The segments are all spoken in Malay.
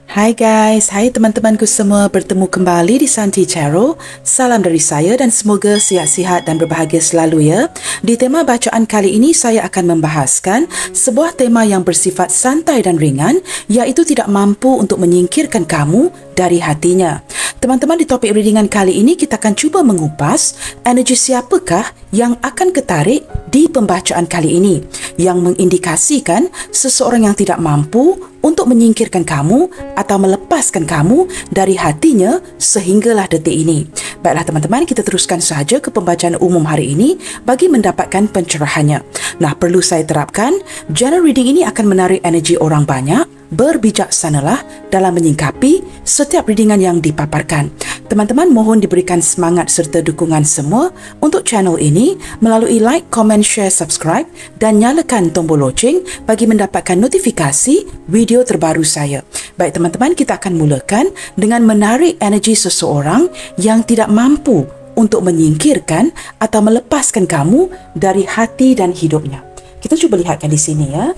Hai guys, hai teman-temanku semua, bertemu kembali di Santi Tarot. Salam dari saya dan semoga sihat-sihat dan berbahagia selalu ya. Di tema bacaan kali ini saya akan membahaskan sebuah tema yang bersifat santai dan ringan, iaitu tidak mampu untuk menyingkirkan kamu dari hatinya. Teman-teman, di topik readingan kali ini kita akan cuba mengupas energi siapakah yang akan ketarik di pembacaan kali ini, yang mengindikasikan seseorang yang tidak mampu untuk menyingkirkan kamu atau melepaskan kamu dari hatinya sehinggalah detik ini. Baiklah teman-teman, kita teruskan sahaja ke pembacaan umum hari ini bagi mendapatkan pencerahannya. Nah, perlu saya terapkan, general reading ini akan menarik energi orang banyak. Berbijaksanalah dalam menyingkapi setiap readingan yang dipaparkan. Teman-teman, mohon diberikan semangat serta dukungan semua untuk channel ini melalui like, comment, share, subscribe dan nyalakan tombol loceng bagi mendapatkan notifikasi video terbaru saya. Baik teman-teman, kita akan mulakan dengan menarik energi seseorang yang tidak mampu untuk menyingkirkan atau melepaskan kamu dari hati dan hidupnya. Kita cuba lihatkan di sini ya.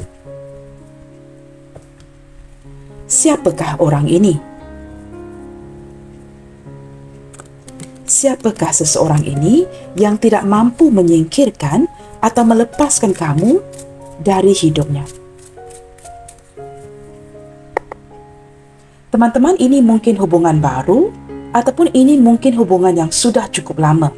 Siapakah orang ini? Siapakah seseorang ini yang tidak mampu menyingkirkan atau melepaskan kamu dari hidupnya? Teman-teman, ini mungkin hubungan baru ataupun ini mungkin hubungan yang sudah cukup lama.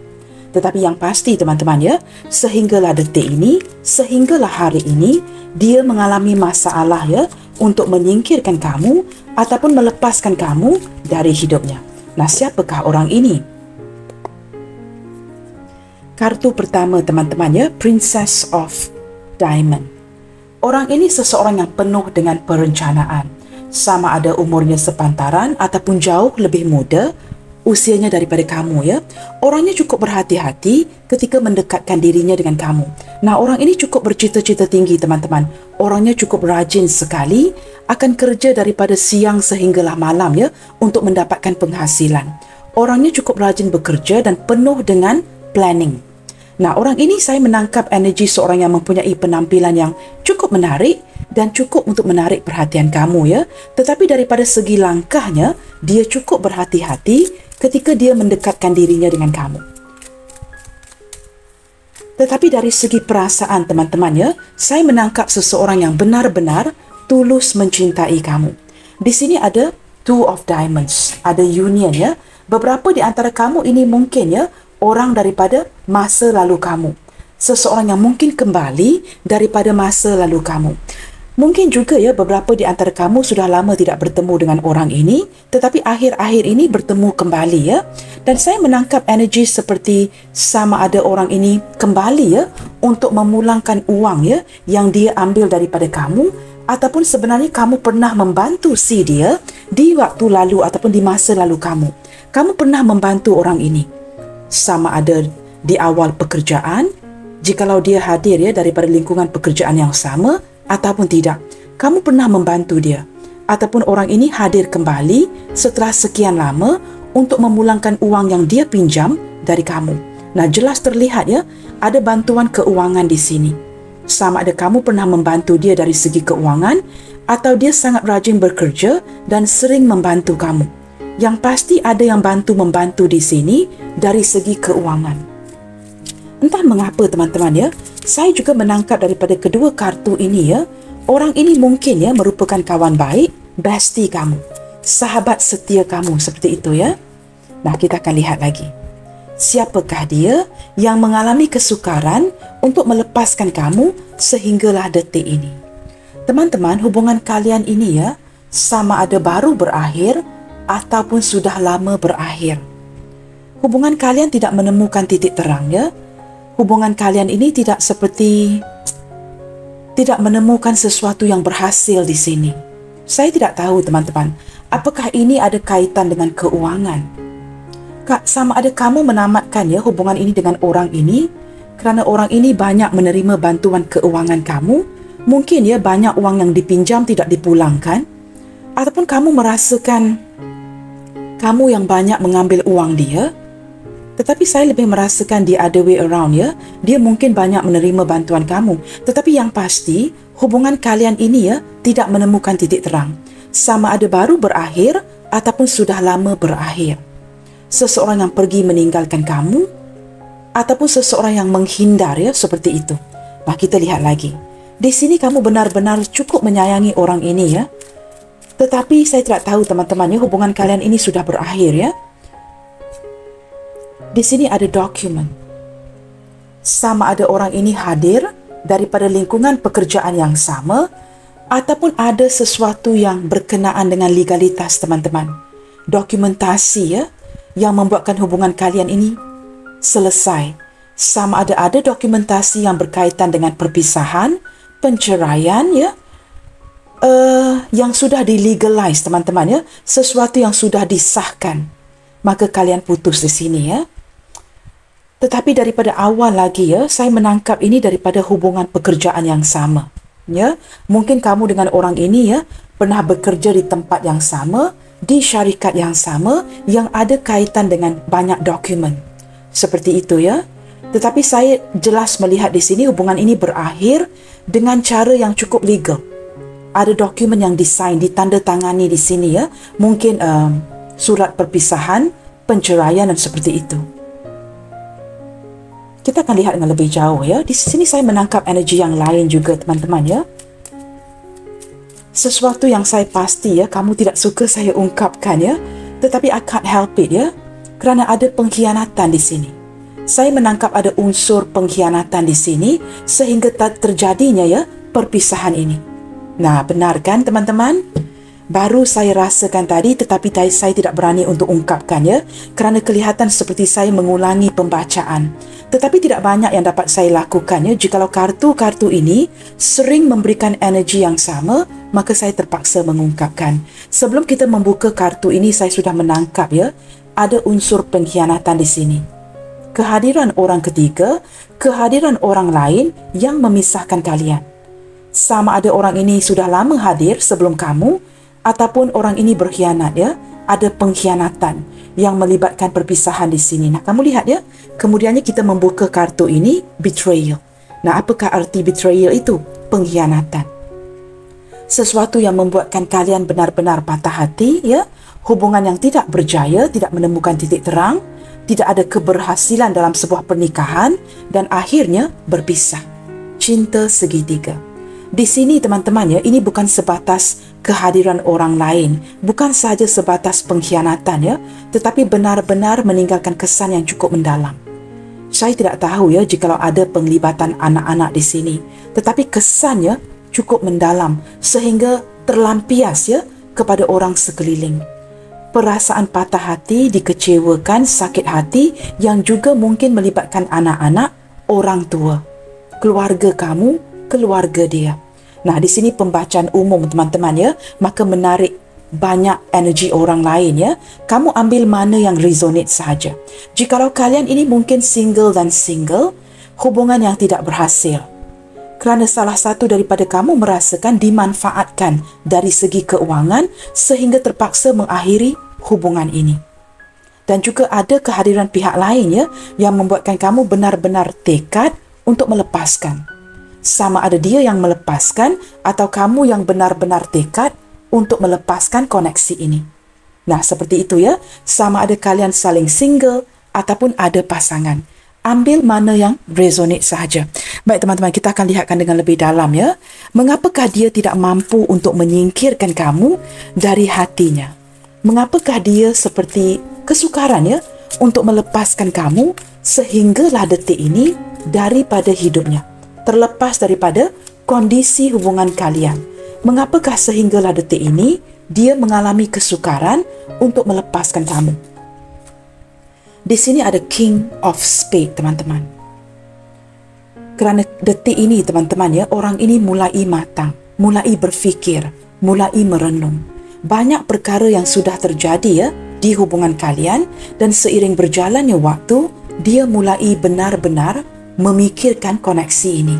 Tetapi yang pasti teman-teman ya, sehinggalah detik ini, sehinggalah hari ini, dia mengalami masalah ya untuk menyingkirkan kamu ataupun melepaskan kamu dari hidupnya. Nah, siapakah orang ini? Kartu pertama teman-teman ya, Princess of Diamond. Orang ini seseorang yang penuh dengan perencanaan. Sama ada umurnya sepantaran ataupun jauh lebih muda usianya daripada kamu ya. Orangnya cukup berhati-hati ketika mendekatkan dirinya dengan kamu. Nah, orang ini cukup bercita-cita tinggi teman-teman. Orangnya cukup rajin sekali, akan kerja daripada siang sehinggalah malam ya untuk mendapatkan penghasilan. Orangnya cukup rajin bekerja dan penuh dengan planning. Nah, orang ini saya menangkap energi seorang yang mempunyai penampilan yang cukup menarik dan cukup untuk menarik perhatian kamu ya. Tetapi daripada segi langkahnya, dia cukup berhati-hati ketika dia mendekatkan dirinya dengan kamu. Tetapi dari segi perasaan teman-teman ya, saya menangkap seseorang yang benar-benar tulus mencintai kamu. Di sini ada Two of Diamonds, ada union ya. Beberapa di antara kamu ini mungkin ya orang daripada masa lalu kamu. Seseorang yang mungkin kembali daripada masa lalu kamu. Mungkin juga ya beberapa di antara kamu sudah lama tidak bertemu dengan orang ini, tetapi akhir-akhir ini bertemu kembali ya. Dan saya menangkap energi seperti sama ada orang ini kembali ya untuk memulangkan uang ya yang dia ambil daripada kamu, ataupun sebenarnya kamu pernah membantu si dia di waktu lalu ataupun di masa lalu kamu. Kamu pernah membantu orang ini. Sama ada di awal pekerjaan, jikalau dia hadir ya daripada lingkungan pekerjaan yang sama, ataupun tidak, kamu pernah membantu dia. Ataupun orang ini hadir kembali setelah sekian lama untuk memulangkan uang yang dia pinjam dari kamu. Nah, jelas terlihat ya, ada bantuan keuangan di sini. Sama ada kamu pernah membantu dia dari segi keuangan, atau dia sangat rajin bekerja dan sering membantu kamu. Yang pasti ada yang bantu-membantu di sini dari segi keuangan. Entah mengapa teman-teman ya, saya juga menangkap daripada kedua kartu ini ya, orang ini mungkin ya merupakan kawan baik, bestie kamu, sahabat setia kamu, seperti itu ya. Nah, kita akan lihat lagi. Siapakah dia yang mengalami kesukaran untuk melepaskan kamu sehinggalah detik ini? Teman-teman, hubungan kalian ini ya, sama ada baru berakhir ataupun sudah lama berakhir. Hubungan kalian tidak menemukan titik terang ya. Hubungan kalian ini tidak menemukan sesuatu yang berhasil di sini. Saya tidak tahu teman-teman, apakah ini ada kaitan dengan keuangan? Sama ada kamu menamatkan ya hubungan ini dengan orang ini kerana orang ini banyak menerima bantuan keuangan kamu. Mungkin ya banyak uang yang dipinjam tidak dipulangkan, ataupun kamu merasakan kamu yang banyak mengambil uang dia. Tetapi saya lebih merasakan the other way around ya. Dia mungkin banyak menerima bantuan kamu. Tetapi yang pasti, hubungan kalian ini ya tidak menemukan titik terang. sama ada baru berakhir ataupun sudah lama berakhir. Seseorang yang pergi meninggalkan kamu ataupun seseorang yang menghindar, ya, seperti itu. Nah, kita lihat lagi. Di sini kamu benar-benar cukup menyayangi orang ini, ya. Tetapi saya tidak tahu teman-teman, ya, hubungan kalian ini sudah berakhir, ya. Di sini ada dokumen. Sama ada orang ini hadir daripada lingkungan pekerjaan yang sama ataupun ada sesuatu yang berkenaan dengan legalitas, teman-teman. Dokumentasi, ya, yang membuatkan hubungan kalian ini selesai. Sama ada dokumentasi yang berkaitan dengan perpisahan, penceraian, ya, yang sudah dilegalize, teman-teman, ya, sesuatu yang sudah disahkan. Maka kalian putus di sini, ya. Tetapi daripada awal lagi, ya, saya menangkap ini daripada hubungan pekerjaan yang sama, ya. Mungkin kamu dengan orang ini, ya, pernah bekerja di tempat yang sama, di syarikat yang sama, yang ada kaitan dengan banyak dokumen. Seperti itu, ya. Tetapi saya jelas melihat di sini hubungan ini berakhir dengan cara yang cukup legal. Ada dokumen yang disign, ditandatangani di sini, ya. Mungkin surat perpisahan, penceraian dan seperti itu. Kita akan lihat dengan lebih jauh, ya. Di sini saya menangkap energi yang lain juga, teman-teman, ya. Sesuatu yang saya pasti, ya, kamu tidak suka saya ungkapkan, ya. Tetapi I can't help it, ya. Kerana ada pengkhianatan di sini. Saya menangkap ada unsur pengkhianatan di sini sehingga terjadinya, ya, perpisahan ini. Nah, benar kan, teman-teman? Baru saya rasakan tadi, tetapi saya tidak berani untuk ungkapkan, ya, kerana kelihatan seperti saya mengulangi pembacaan. Tetapi tidak banyak yang dapat saya lakukan, ya. Jikalau kartu-kartu ini sering memberikan energi yang sama, maka saya terpaksa mengungkapkan. Sebelum kita membuka kartu ini, saya sudah menangkap, ya, ada unsur pengkhianatan di sini. Kehadiran orang ketiga, kehadiran orang lain yang memisahkan kalian. Sama ada orang ini sudah lama hadir sebelum kamu, ataupun orang ini berkhianat, ya. Ada pengkhianatan yang melibatkan perpisahan di sini. Nah, kamu lihat, ya. Kemudiannya kita membuka kartu ini, betrayal. Nah, apakah arti betrayal itu? Pengkhianatan. Sesuatu yang membuatkan kalian benar-benar patah hati, ya. Hubungan yang tidak berjaya, tidak menemukan titik terang, tidak ada keberhasilan dalam sebuah pernikahan, dan akhirnya berpisah. Cinta segitiga. Di sini, teman-teman, ya, ini bukan sebatas kehadiran orang lain, bukan sahaja sebatas pengkhianatan, ya, tetapi benar-benar meninggalkan kesan yang cukup mendalam. Saya tidak tahu, ya, jikalau ada penglibatan anak-anak di sini, tetapi kesannya cukup mendalam sehingga terlampias, ya, kepada orang sekeliling. Perasaan patah hati, dikecewakan, sakit hati yang juga mungkin melibatkan anak-anak, orang tua, keluarga kamu, keluarga dia. Nah, di sini pembacaan umum, teman-teman, ya, maka menarik banyak energi orang lain, ya. Kamu ambil mana yang resonate sahaja. Jikalau kalian ini mungkin single dan single, hubungan yang tidak berhasil. Kerana salah satu daripada kamu merasakan dimanfaatkan dari segi keuangan sehingga terpaksa mengakhiri hubungan ini. Dan juga ada kehadiran pihak lain, ya, yang membuatkan kamu benar-benar tekad untuk melepaskan. Sama ada dia yang melepaskan atau kamu yang benar-benar tekad untuk melepaskan koneksi ini. Nah, seperti itu, ya. Sama ada kalian saling single ataupun ada pasangan. Ambil mana yang resonate sahaja. Baik, teman-teman, kita akan lihatkan dengan lebih dalam, ya. Mengapakah dia tidak mampu untuk menyingkirkan kamu dari hatinya? Mengapakah dia seperti kesukaran, ya, untuk melepaskan kamu sehinggalah detik ini daripada hidupnya? Terlepas daripada kondisi hubungan kalian. Mengapakah sehinggalah detik ini dia mengalami kesukaran untuk melepaskan kamu? Di sini ada King of Spades, teman-teman. Kerana detik ini, teman-teman, ya, orang ini mulai matang, mulai berfikir, mulai merenung. Banyak perkara yang sudah terjadi, ya, di hubungan kalian, dan seiring berjalannya waktu, dia mulai benar-benar memikirkan koneksi ini.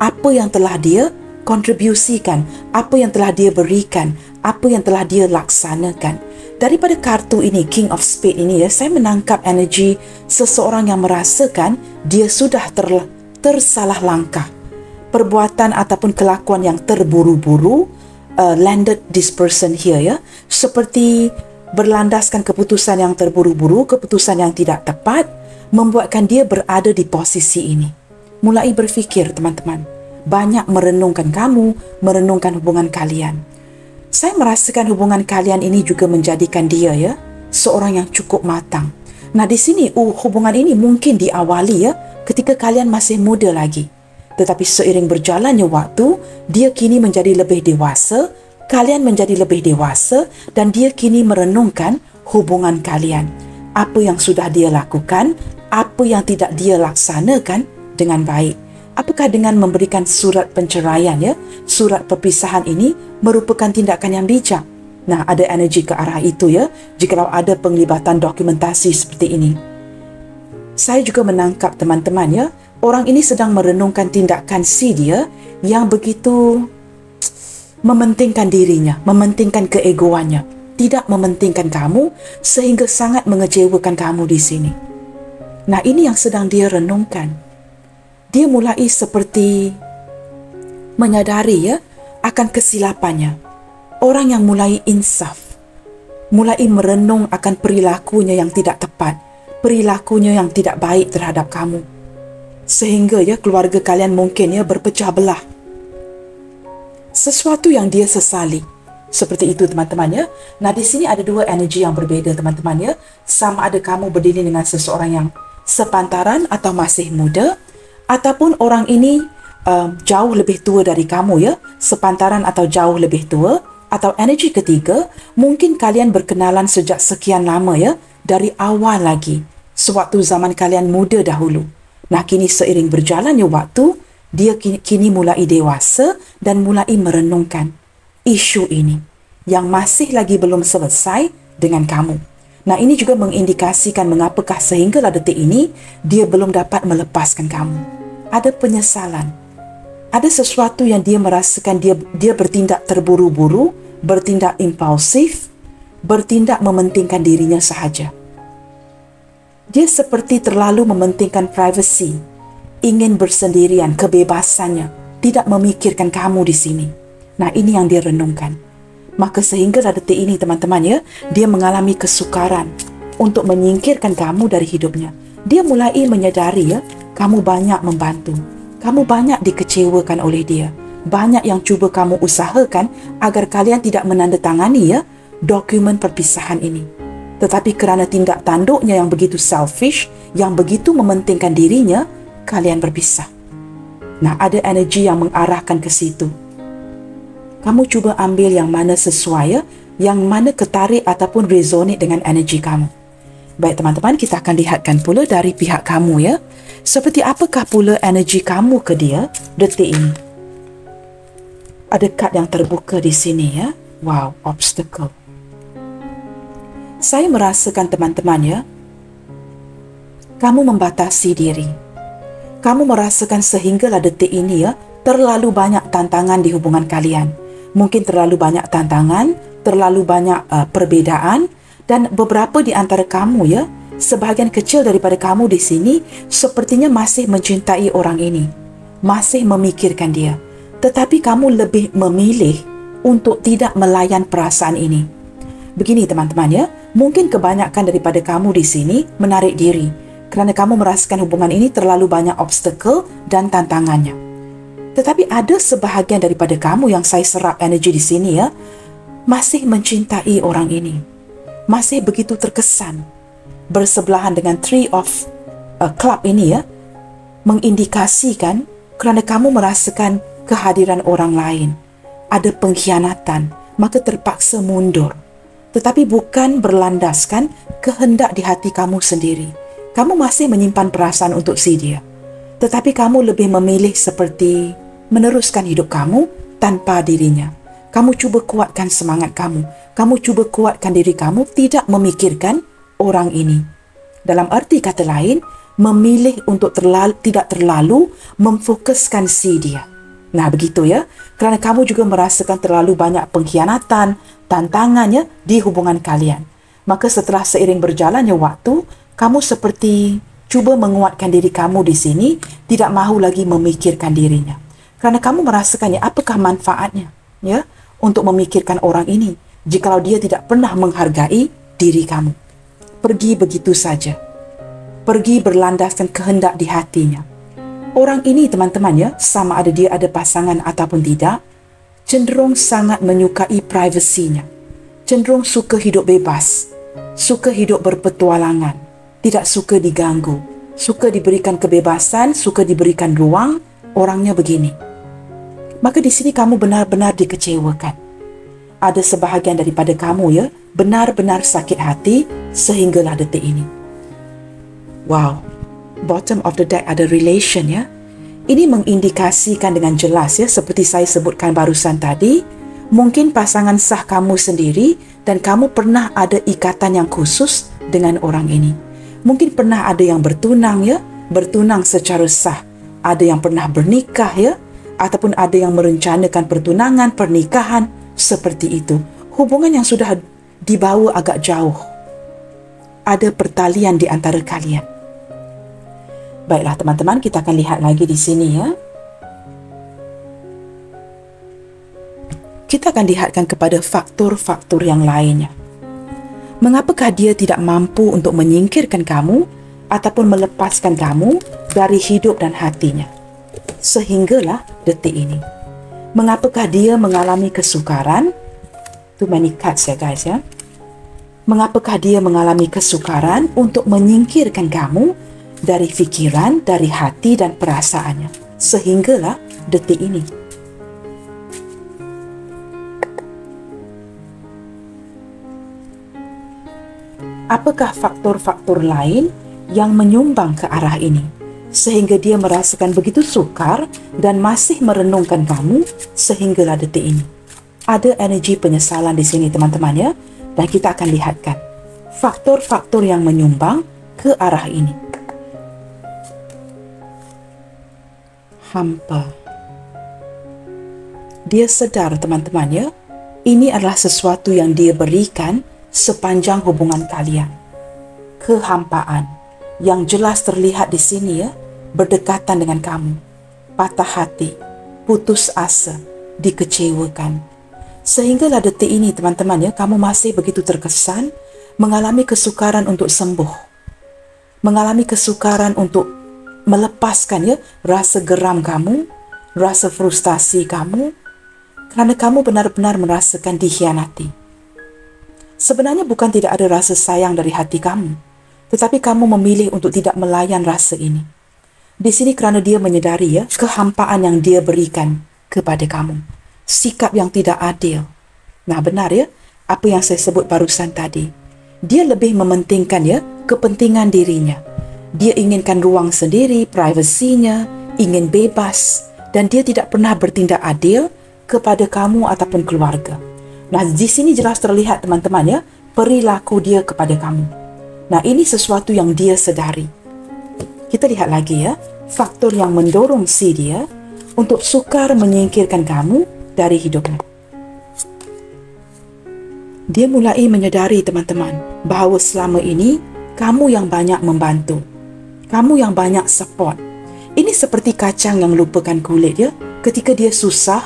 Apa yang telah dia kontribusikan, apa yang telah dia berikan, apa yang telah dia laksanakan. Daripada kartu ini, King of Spades ini, ya, saya menangkap energi seseorang yang merasakan dia sudah tersalah langkah. Perbuatan ataupun kelakuan yang terburu-buru landed this person here ya, seperti berlandaskan keputusan yang terburu-buru, keputusan yang tidak tepat, membuatkan dia berada di posisi ini. Mulai berfikir teman-teman, banyak merenungkan kamu, merenungkan hubungan kalian. Saya merasakan hubungan kalian ini juga menjadikan dia ya seorang yang cukup matang. Nah di sini hubungan ini mungkin diawali ya ketika kalian masih muda lagi. Tetapi seiring berjalannya waktu, dia kini menjadi lebih dewasa, kalian menjadi lebih dewasa dan dia kini merenungkan hubungan kalian. Apa yang sudah dia lakukan, apa yang tidak dia laksanakan dengan baik. Apakah dengan memberikan surat penceraian ya, surat perpisahan ini merupakan tindakan yang bijak? Nah, ada energi ke arah itu ya, jikalau ada penglibatan dokumentasi seperti ini. Saya juga menangkap teman-teman ya, orang ini sedang merenungkan tindakan si dia yang begitu mementingkan dirinya, mementingkan keegoannya, tidak mementingkan kamu sehingga sangat mengecewakan kamu di sini. Nah, ini yang sedang dia renungkan. Dia mulai seperti menyadari ya akan kesilapannya. Orang yang mulai insaf, mulai merenung akan perilakunya yang tidak tepat, perilakunya yang tidak baik terhadap kamu. Sehingga ya keluarga kalian mungkin ya berpecah belah. Sesuatu yang dia sesali. Seperti itu teman-teman ya. Nah di sini ada dua energi yang berbeda teman-teman ya. Sama ada kamu berdiri dengan seseorang yang sepantaran atau masih muda, ataupun orang ini jauh lebih tua dari kamu ya, sepantaran atau jauh lebih tua. Atau energi ketiga, mungkin kalian berkenalan sejak sekian lama ya, dari awal lagi, sewaktu zaman kalian muda dahulu. Nah, kini seiring berjalannya waktu, dia kini mulai dewasa dan mulai merenungkan isu ini yang masih lagi belum selesai dengan kamu. Nah, ini juga mengindikasikan mengapakah sehinggalah detik ini dia belum dapat melepaskan kamu. Ada penyesalan. Ada sesuatu yang dia merasakan dia bertindak terburu-buru, bertindak impulsif, bertindak mementingkan dirinya sahaja. Dia seperti terlalu mementingkan privasi, ingin bersendirian, kebebasannya, tidak memikirkan kamu di sini. Nah, ini yang dia renungkan. Maka sehingga detik ini teman-teman ya, dia mengalami kesukaran untuk menyingkirkan kamu dari hidupnya. Dia mulai menyadari ya, kamu banyak membantu. Kamu banyak dikecewakan oleh dia. Banyak yang cuba kamu usahakan agar kalian tidak menandatangani ya dokumen perpisahan ini. Tetapi kerana tindak tanduknya yang begitu selfish, yang begitu mementingkan dirinya, kalian berpisah. Nah, ada energi yang mengarahkan ke situ. Kamu cuba ambil yang mana sesuai ya, yang mana ketarik ataupun resonate dengan energi kamu. Baik teman-teman, kita akan lihatkan pula dari pihak kamu ya. Seperti apakah pula energi kamu ke dia detik ini? Ada kad yang terbuka di sini ya. Wow, obstacle. Saya merasakan teman-teman ya, kamu membatasi diri. Kamu merasakan sehinggalah detik ini ya, terlalu banyak tantangan di hubungan kalian. Mungkin terlalu banyak tantangan, terlalu banyak perbedaan, dan beberapa di antara kamu ya, sebahagian kecil daripada kamu di sini sepertinya masih mencintai orang ini, masih memikirkan dia. Tetapi kamu lebih memilih untuk tidak melayan perasaan ini. Begini teman-teman ya, mungkin kebanyakan daripada kamu di sini menarik diri kerana kamu merasakan hubungan ini terlalu banyak obstacle dan tantangannya. Tetapi ada sebahagian daripada kamu yang saya serap energi di sini ya, masih mencintai orang ini. Masih begitu terkesan. Bersebelahan dengan Three of Club ini ya, mengindikasikan kerana kamu merasakan kehadiran orang lain. Ada pengkhianatan, maka terpaksa mundur. Tetapi bukan berlandaskan kehendak di hati kamu sendiri. Kamu masih menyimpan perasaan untuk si dia. Tetapi kamu lebih memilih seperti meneruskan hidup kamu tanpa dirinya. Kamu cuba kuatkan semangat kamu. Kamu cuba kuatkan diri kamu, tidak memikirkan orang ini. Dalam arti kata lain, memilih untuk tidak terlalu memfokuskan si dia. Nah, begitu ya. Kerana kamu juga merasakan terlalu banyak pengkhianatan, tantangannya di hubungan kalian. Maka setelah seiring berjalannya waktu, kamu seperti cuba menguatkan diri kamu di sini, tidak mahu lagi memikirkan dirinya. Kerana kamu merasakannya, apakah manfaatnya? Ya, untuk memikirkan orang ini jikalau dia tidak pernah menghargai diri kamu. Pergi begitu saja. Pergi berlandaskan kehendak di hatinya. Orang ini teman-teman ya, sama ada dia ada pasangan ataupun tidak, cenderung sangat menyukai privasinya. Cenderung suka hidup bebas, suka hidup berpetualangan, tidak suka diganggu, suka diberikan kebebasan, suka diberikan ruang, orangnya begini. Maka di sini kamu benar-benar dikecewakan. Ada sebahagian daripada kamu ya, benar-benar sakit hati sehinggalah detik ini. Wow, bottom of the deck ada relation ya. Ini mengindikasikan dengan jelas ya, seperti saya sebutkan barusan tadi, mungkin pasangan sah kamu sendiri dan kamu pernah ada ikatan yang khusus dengan orang ini. Mungkin pernah ada yang bertunang ya, bertunang secara sah. Ada yang pernah bernikah ya, ataupun ada yang merencanakan pertunangan, pernikahan, seperti itu. Hubungan yang sudah dibawa agak jauh. Ada pertalian di antara kalian. Baiklah teman-teman, kita akan lihat lagi di sini ya. Kita akan lihatkan kepada faktor-faktor yang lainnya. Mengapakah dia tidak mampu untuk menyingkirkan kamu ataupun melepaskan kamu dari hidup dan hatinya sehinggalah detik ini? Mengapakah dia mengalami kesukaran? Too many cards ya guys ya. Mengapakah dia mengalami kesukaran untuk menyingkirkan kamu dari fikiran, dari hati dan perasaannya sehinggalah detik ini? Apakah faktor-faktor lain yang menyumbang ke arah ini sehingga dia merasakan begitu sukar dan masih merenungkan kamu sehinggalah detik ini? Ada energi penyesalan di sini teman-teman ya, dan kita akan lihatkan faktor-faktor yang menyumbang ke arah ini. Hampa. Dia sedar teman-teman ya, ini adalah sesuatu yang dia berikan sepanjang hubungan kalian. Kehampaan yang jelas terlihat di sini ya, berdekatan dengan kamu. Patah hati, putus asa, dikecewakan. Sehinggalah detik ini teman-teman ya, kamu masih begitu terkesan, mengalami kesukaran untuk sembuh. Mengalami kesukaran untuk melepaskan ya rasa geram kamu, rasa frustasi kamu, kerana kamu benar-benar merasakan dikhianati. Sebenarnya bukan tidak ada rasa sayang dari hati kamu, tetapi kamu memilih untuk tidak melayan rasa ini. Di sini kerana dia menyedari ya kehampaan yang dia berikan kepada kamu, sikap yang tidak adil. Nah benar ya, apa yang saya sebut barusan tadi. Dia lebih mementingkan ya kepentingan dirinya. Dia inginkan ruang sendiri, privasinya, ingin bebas, dan dia tidak pernah bertindak adil kepada kamu ataupun keluarga. Nah, di sini jelas terlihat teman-teman ya, perilaku dia kepada kamu. Nah, ini sesuatu yang dia sedari. Kita lihat lagi ya, faktor yang mendorong si dia untuk sukar menyingkirkan kamu dari hidupnya. Dia mulai menyedari teman-teman bahawa selama ini kamu yang banyak membantu. Kamu yang banyak support. Ini seperti kacang yang lupakan kulit ya. Ketika dia susah,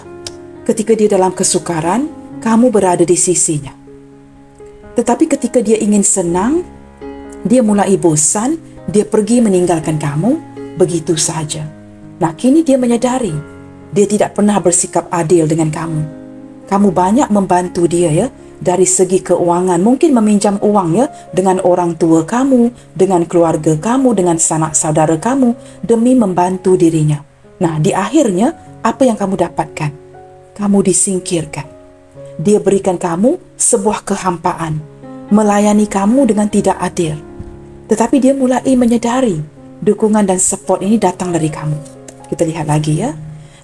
ketika dia dalam kesukaran, kamu berada di sisinya. Tetapi ketika dia ingin senang, dia mulai bosan, dia pergi meninggalkan kamu begitu saja. Nah, kini dia menyadari dia tidak pernah bersikap adil dengan kamu. Kamu banyak membantu dia ya, dari segi keuangan, mungkin meminjam uang ya dengan orang tua kamu, dengan keluarga kamu, dengan sanak saudara kamu demi membantu dirinya. Nah, di akhirnya apa yang kamu dapatkan? Kamu disingkirkan. Dia berikan kamu sebuah kehampaan, melayani kamu dengan tidak adil. Tetapi dia mulai menyadari dukungan dan support ini datang dari kamu. Kita lihat lagi ya.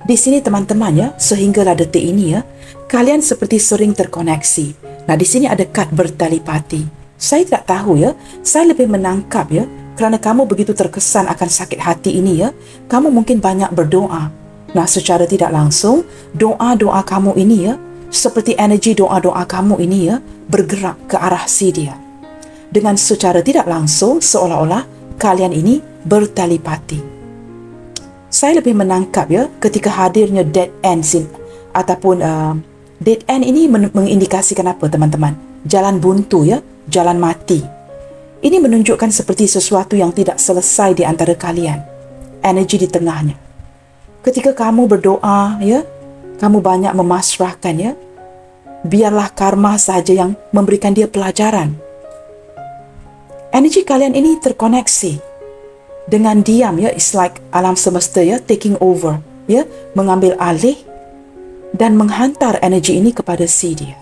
Di sini teman-teman ya, sehinggalah detik ini ya, kalian seperti sering terkoneksi. Nah, di sini ada kad bertelepati. Saya tidak tahu ya, saya lebih menangkap ya, kerana kamu begitu terkesan akan sakit hati ini ya, kamu mungkin banyak berdoa. Nah, secara tidak langsung, doa-doa kamu ini ya, seperti energi doa-doa kamu ini ya, bergerak ke arah si dia. Dengan secara tidak langsung, seolah-olah kalian ini bertelepati. Saya lebih menangkap ya, ketika hadirnya dead end scene ataupun Dead end ini mengindikasikan apa teman-teman? Jalan buntu ya, jalan mati. Ini menunjukkan seperti sesuatu yang tidak selesai di antara kalian. Energi di tengahnya. Ketika kamu berdoa ya, kamu banyak memasrahkan ya, biarlah karma saja yang memberikan dia pelajaran. Energi kalian ini terkoneksi dengan diam ya, it's like alam semesta ya, taking over ya, mengambil alih dan menghantar energi ini kepada si dia.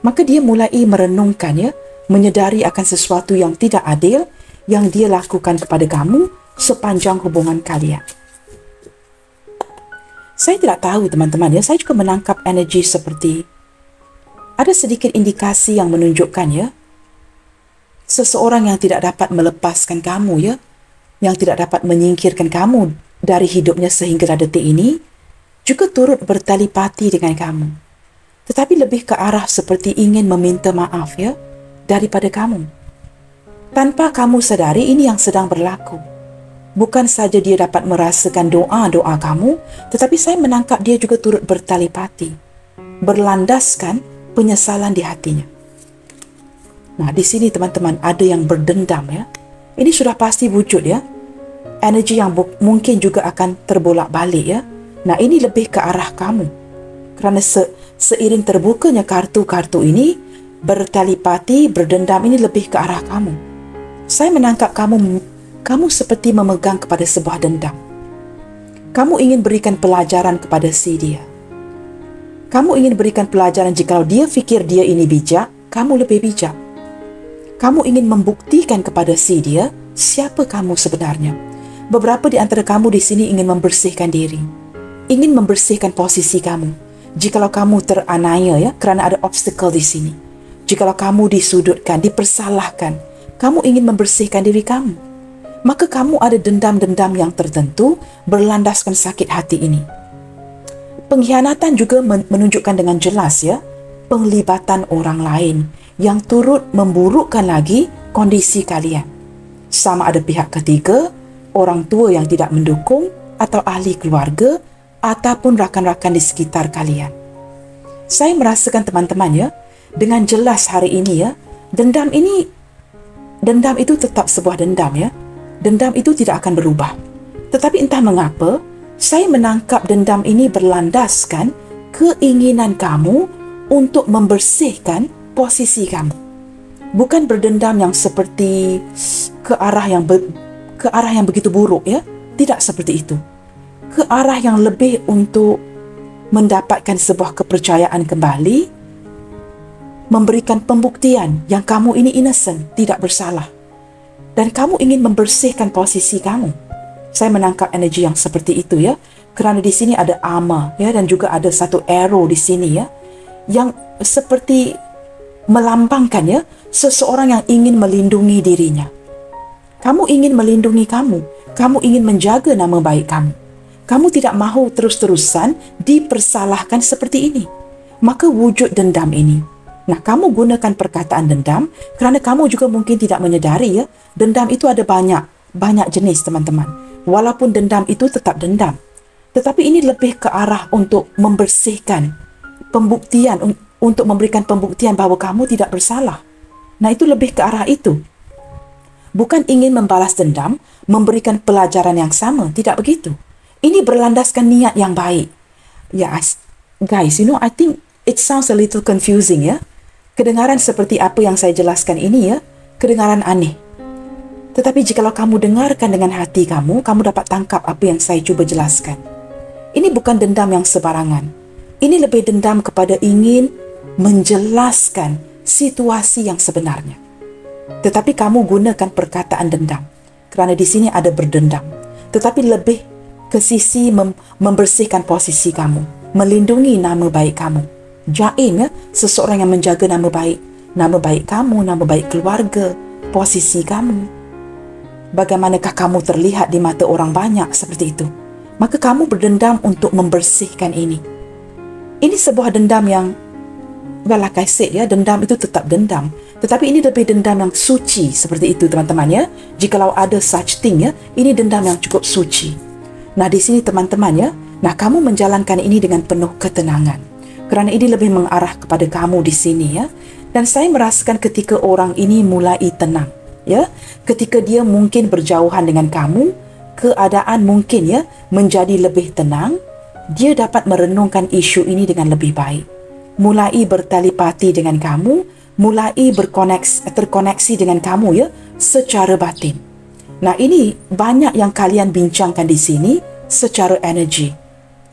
Maka dia mulai merenungkan ya, menyedari akan sesuatu yang tidak adil yang dia lakukan kepada kamu sepanjang hubungan kalian. Saya tidak tahu teman-teman ya, saya juga menangkap energi seperti ada sedikit indikasi yang menunjukkan ya, seseorang yang tidak dapat melepaskan kamu ya, yang tidak dapat menyingkirkan kamu dari hidupnya sehingga detik ini, juga turut bertali pati dengan kamu. Tetapi lebih ke arah seperti ingin meminta maaf ya, daripada kamu. Tanpa kamu sadari ini yang sedang berlaku. Bukan saja dia dapat merasakan doa-doa kamu, tetapi saya menangkap dia juga turut bertali pati, berlandaskan penyesalan di hatinya. Nah, di sini teman-teman ada yang berdendam ya. Ini sudah pasti wujud ya. Energi yang mungkin juga akan terbolak-balik ya. Nah, ini lebih ke arah kamu. Kerana seiring terbukanya kartu-kartu ini, bertali pati, berdendam ini lebih ke arah kamu. Saya menangkap kamu seperti memegang kepada sebuah dendam. Kamu ingin berikan pelajaran kepada si dia. Kamu ingin berikan pelajaran jikalau dia fikir dia ini bijak, kamu lebih bijak. Kamu ingin membuktikan kepada si dia siapa kamu sebenarnya. Beberapa di antara kamu di sini ingin membersihkan diri. Ingin membersihkan posisi kamu. Jikalau kamu teraniaya ya, kerana ada obstacle di sini. Jikalau kamu disudutkan, dipersalahkan, kamu ingin membersihkan diri kamu. Maka kamu ada dendam-dendam yang tertentu berlandaskan sakit hati ini. Pengkhianatan juga menunjukkan dengan jelas ya, penglibatan orang lain yang turut memburukkan lagi kondisi kalian. Sama ada pihak ketiga, orang tua yang tidak mendukung, atau ahli keluarga, ataupun rakan-rakan di sekitar kalian. Saya merasakan teman-teman ya, dengan jelas hari ini ya, dendam itu tetap sebuah dendam ya. Dendam itu tidak akan berubah. Tetapi entah mengapa, saya menangkap dendam ini berlandaskan keinginan kamu untuk membersihkan posisi kamu. Bukan berdendam yang seperti ke arah yang begitu buruk ya. Tidak seperti itu. Ke arah yang lebih untuk mendapatkan sebuah kepercayaan kembali, memberikan pembuktian yang kamu ini innocent, tidak bersalah. Dan kamu ingin membersihkan posisi kamu. Saya menangkap energi yang seperti itu ya. Kerana di sini ada armor ya, dan juga ada satu arrow di sini ya, yang seperti melambangkan ya, seseorang yang ingin melindungi dirinya. Kamu ingin melindungi kamu. Kamu ingin menjaga nama baik kamu. Kamu tidak mahu terus-terusan dipersalahkan seperti ini. Maka wujud dendam ini. Nah, kamu gunakan perkataan dendam kerana kamu juga mungkin tidak menyedari ya, dendam itu ada banyak jenis teman-teman. Walaupun dendam itu tetap dendam. Tetapi ini lebih ke arah untuk membersihkan pembuktian, untuk memberikan pembuktian bahawa kamu tidak bersalah. Nah, itu lebih ke arah itu. Bukan ingin membalas dendam, memberikan pelajaran yang sama, tidak begitu. Ini berlandaskan niat yang baik. Ya, guys, I think it sounds a little confusing ya. Kedengaran seperti apa yang saya jelaskan ini ya, kedengaran aneh. Tetapi jikalau kamu dengarkan dengan hati kamu, kamu dapat tangkap apa yang saya cuba jelaskan. Ini bukan dendam yang sebarangan. Ini lebih dendam kepada ingin menjelaskan situasi yang sebenarnya. Tetapi kamu gunakan perkataan dendam. Kerana di sini ada berdendam. Tetapi lebih ke sisi membersihkan posisi kamu, melindungi nama baik kamu. Jaim ya, seseorang yang menjaga nama baik kamu, nama baik keluarga, posisi kamu. Bagaimanakah kamu terlihat di mata orang banyak seperti itu? Maka kamu berdendam untuk membersihkan ini. Ini sebuah dendam yang, well, like I said ya, dendam itu tetap dendam. Tetapi ini lebih dendam yang suci seperti itu teman-teman ya. Jikalau ada such thing ya, ini dendam yang cukup suci. Nah, di sini teman-teman ya, nah kamu menjalankan ini dengan penuh ketenangan, kerana ini lebih mengarah kepada kamu di sini ya. Dan saya merasakan ketika orang ini mulai tenang ya, ketika dia mungkin berjauhan dengan kamu, keadaan mungkin ya menjadi lebih tenang, dia dapat merenungkan isu ini dengan lebih baik, mulai bertelepati dengan kamu, mulai terkoneksi dengan kamu ya secara batin. Nah, ini banyak yang kalian bincangkan di sini secara energi,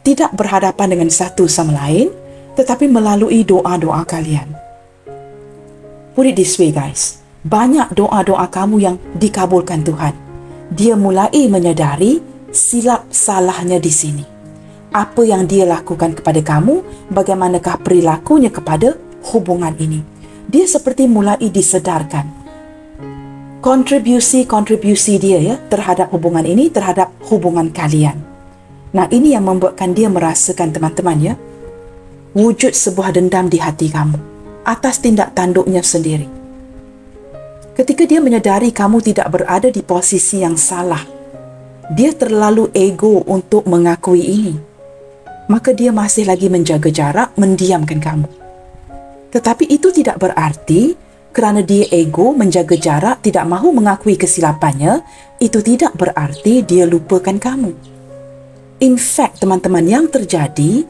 tidak berhadapan dengan satu sama lain, tetapi melalui doa-doa kalian. Put it this way guys, banyak doa-doa kamu yang dikabulkan Tuhan. Dia mulai menyadari silap salahnya di sini. Apa yang dia lakukan kepada kamu, bagaimanakah perilakunya kepada hubungan ini. Dia seperti mulai disedarkan kontribusi dia ya terhadap hubungan ini, terhadap hubungan kalian. Nah, ini yang membuatkan dia merasakan teman-teman ya, wujud sebuah dendam di hati kamu atas tindak tanduknya sendiri. Ketika dia menyadari kamu tidak berada di posisi yang salah, dia terlalu ego untuk mengakui ini, maka dia masih lagi menjaga jarak, mendiamkan kamu. Tetapi itu tidak berarti kerana dia ego, menjaga jarak, tidak mahu mengakui kesilapannya, itu tidak berarti dia lupakan kamu. In fact, teman-teman, yang terjadi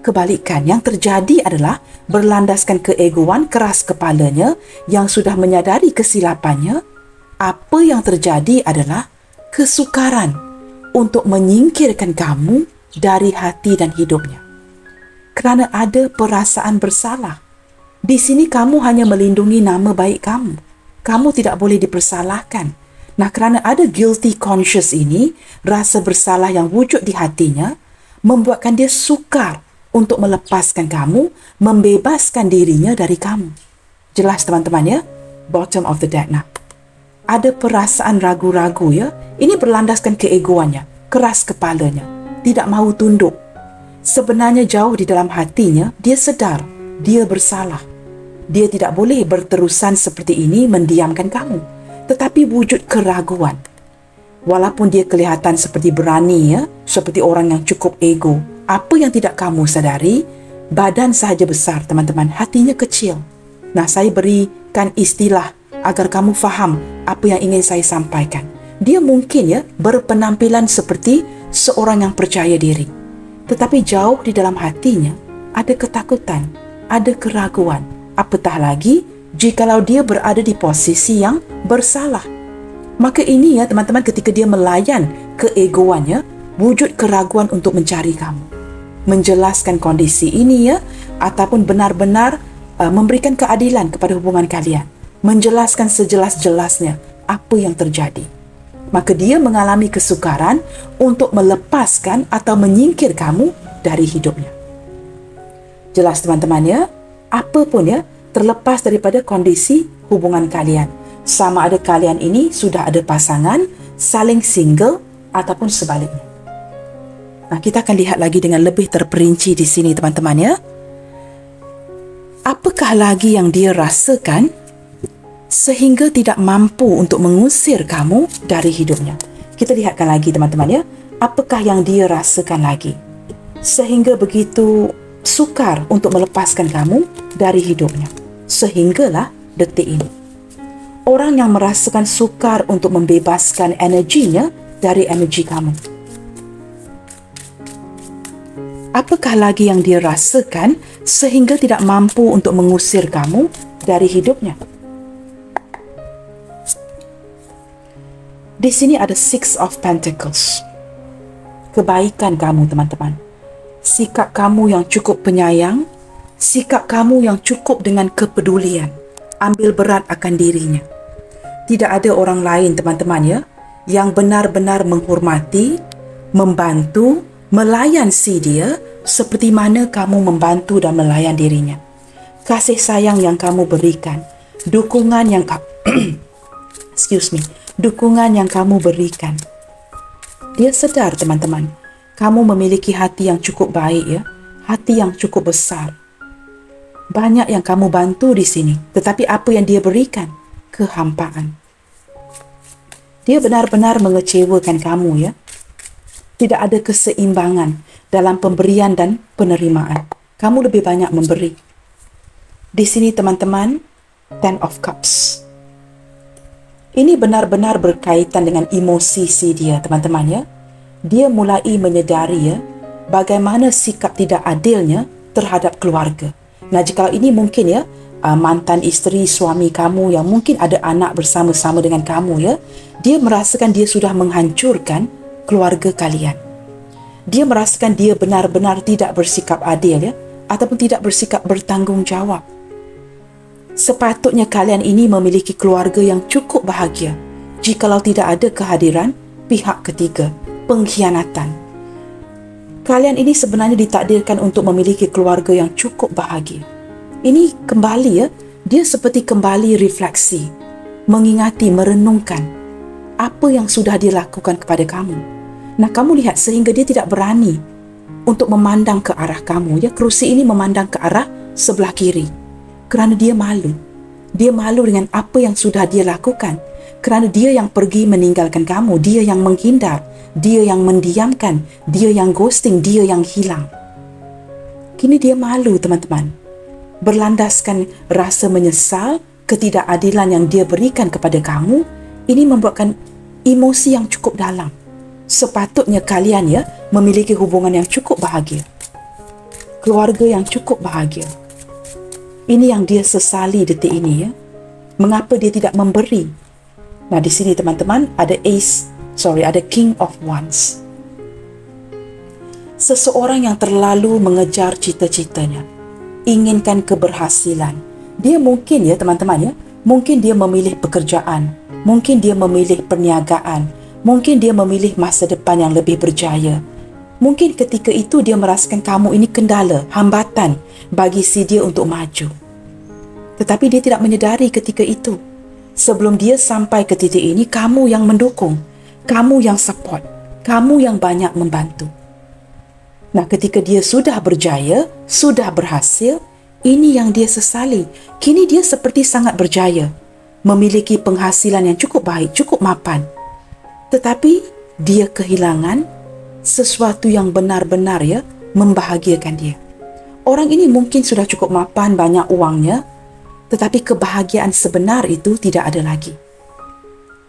kebalikan. Yang terjadi adalah berlandaskan keegoan, keras kepalanya yang sudah menyadari kesilapannya. Apa yang terjadi adalah kesukaran untuk menyingkirkan kamu dari hati dan hidupnya. Kerana ada perasaan bersalah. Di sini kamu hanya melindungi nama baik kamu. Kamu tidak boleh dipersalahkan. Nah, kerana ada guilty conscious ini, rasa bersalah yang wujud di hatinya, membuatkan dia sukar untuk melepaskan kamu, membebaskan dirinya dari kamu. Jelas teman-teman ya? Bottom of the deck. Nah, ada perasaan ragu-ragu ya. Ini berlandaskan keegoannya, keras kepalanya, tidak mahu tunduk. Sebenarnya jauh di dalam hatinya, dia sedar, dia bersalah. Dia tidak boleh berterusan seperti ini mendiamkan kamu. Tetapi wujud keraguan. Walaupun dia kelihatan seperti berani ya, seperti orang yang cukup ego, apa yang tidak kamu sadari, badan sahaja besar teman-teman, hatinya kecil. Nah, saya berikan istilah agar kamu faham apa yang ingin saya sampaikan. Dia mungkin ya berpenampilan seperti seorang yang percaya diri, tetapi jauh di dalam hatinya ada ketakutan, ada keraguan. Apatah lagi jikalau dia berada di posisi yang bersalah. Maka ini ya teman-teman, ketika dia melayan keegoannya, wujud keraguan untuk mencari kamu, menjelaskan kondisi ini ya, ataupun benar-benar memberikan keadilan kepada hubungan kalian, menjelaskan sejelas-jelasnya apa yang terjadi. Maka dia mengalami kesukaran untuk melepaskan atau menyingkir kamu dari hidupnya. Jelas teman-teman ya, apapun ya, terlepas daripada kondisi hubungan kalian, sama ada kalian ini sudah ada pasangan, saling single ataupun sebaliknya. Nah, kita akan lihat lagi dengan lebih terperinci di sini teman-teman ya. Apakah lagi yang dia rasakan sehingga tidak mampu untuk mengusir kamu dari hidupnya? Kita lihatkan lagi teman-teman ya. Apakah yang dia rasakan lagi sehingga begitu sukar untuk melepaskan kamu dari hidupnya? Sehinggalah detik ini, orang yang merasakan sukar untuk membebaskan energinya dari energi kamu. Apakah lagi yang dia rasakan sehingga tidak mampu untuk mengusir kamu dari hidupnya? Di sini ada Six of Pentacles. Kebaikan kamu teman-teman. Sikap kamu yang cukup penyayang, sikap kamu yang cukup dengan kepedulian, ambil berat akan dirinya. Tidak ada orang lain teman-teman ya, yang benar-benar menghormati, membantu, melayan si dia seperti mana kamu membantu dan melayan dirinya. Kasih sayang yang kamu berikan, dukungan yang dukungan yang kamu berikan. Dia sedar teman-teman, kamu memiliki hati yang cukup baik ya, hati yang cukup besar. Banyak yang kamu bantu di sini, tetapi apa yang dia berikan? Kehampaan. Dia benar-benar mengecewakan kamu ya. Tidak ada keseimbangan dalam pemberian dan penerimaan. Kamu lebih banyak memberi. Di sini teman-teman, Ten of Cups. Ini benar-benar berkaitan dengan emosi si dia, teman-teman ya. Dia mulai menyedari ya, bagaimana sikap tidak adilnya terhadap keluarga. Nah, jika ini mungkin ya, mantan isteri, suami kamu yang mungkin ada anak bersama-sama dengan kamu ya, dia merasakan dia sudah menghancurkan keluarga kalian. Dia merasakan dia benar-benar tidak bersikap adil ya, ataupun tidak bersikap bertanggungjawab. Sepatutnya kalian ini memiliki keluarga yang cukup bahagia. Jikalau tidak ada kehadiran pihak ketiga, pengkhianatan. Kalian ini sebenarnya ditakdirkan untuk memiliki keluarga yang cukup bahagia. Ini kembali ya, dia seperti kembali refleksi, mengingati, merenungkan apa yang sudah dia lakukan kepada kamu. Nah, kamu lihat sehingga dia tidak berani untuk memandang ke arah kamu. Ya, kerusi ini memandang ke arah sebelah kiri. Kerana dia malu. Dia malu dengan apa yang sudah dia lakukan. Kerana dia yang pergi meninggalkan kamu. Dia yang menghindar. Dia yang mendiamkan. Dia yang ghosting. Dia yang hilang. Kini dia malu, teman-teman. Berlandaskan rasa menyesal, ketidakadilan yang dia berikan kepada kamu, ini membuatkan emosi yang cukup dalam. Sepatutnya kalian ya memiliki hubungan yang cukup bahagia. Keluarga yang cukup bahagia. Ini yang dia sesali detik ini ya. Mengapa dia tidak memberi? Nah, di sini teman-teman ada King of Wands. Seseorang yang terlalu mengejar cita-citanya, inginkan keberhasilan. Dia mungkin ya teman-teman ya, mungkin dia memilih pekerjaan, mungkin dia memilih perniagaan, mungkin dia memilih masa depan yang lebih berjaya. Mungkin ketika itu dia merasakan kamu ini kendala, hambatan bagi si dia untuk maju. Tetapi dia tidak menyedari ketika itu. Sebelum dia sampai ke titik ini, kamu yang mendukung, kamu yang support, kamu yang banyak membantu. Nah, ketika dia sudah berjaya, sudah berhasil, ini yang dia sesali. Kini dia seperti sangat berjaya, memiliki penghasilan yang cukup baik, cukup mapan. Tetapi dia kehilangan sesuatu yang benar-benar ya membahagiakan dia. Orang ini mungkin sudah cukup mapan, banyak uangnya, tetapi kebahagiaan sebenar itu tidak ada lagi.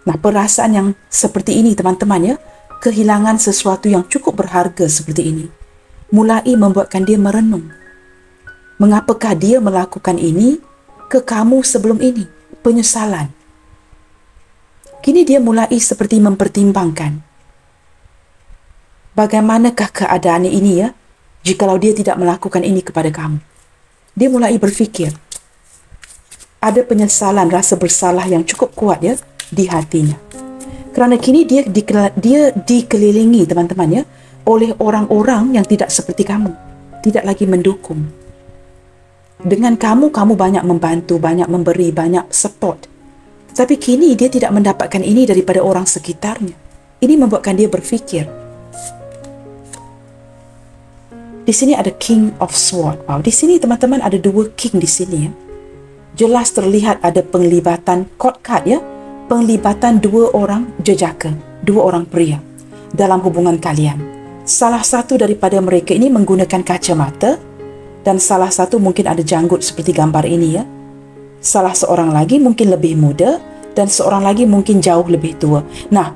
Nah, perasaan yang seperti ini teman-teman ya, kehilangan sesuatu yang cukup berharga seperti ini, mulai membuatkan dia merenung. Mengapakah dia melakukan ini ke kamu sebelum ini? Penyesalan. Kini dia mulai seperti mempertimbangkan, bagaimanakah keadaan ini ya, jikalau dia tidak melakukan ini kepada kamu. Dia mulai berfikir. Ada penyesalan, rasa bersalah yang cukup kuat ya di hatinya. Kerana kini dia dikelilingi teman-teman ya oleh orang-orang yang tidak seperti kamu, tidak lagi mendukung. Dengan kamu banyak membantu, banyak memberi, banyak support. Tetapi kini dia tidak mendapatkan ini daripada orang sekitarnya. Ini membuatkan dia berfikir. Di sini ada King of Swords. Wow, di sini teman-teman ada dua king di sini ya. Jelas terlihat ada penglibatan court card ya. Penglibatan dua orang jejaka, dua orang pria dalam hubungan kalian. Salah satu daripada mereka ini menggunakan kacamata dan salah satu mungkin ada janggut seperti gambar ini ya. Salah seorang lagi mungkin lebih muda dan seorang lagi mungkin jauh lebih tua. Nah,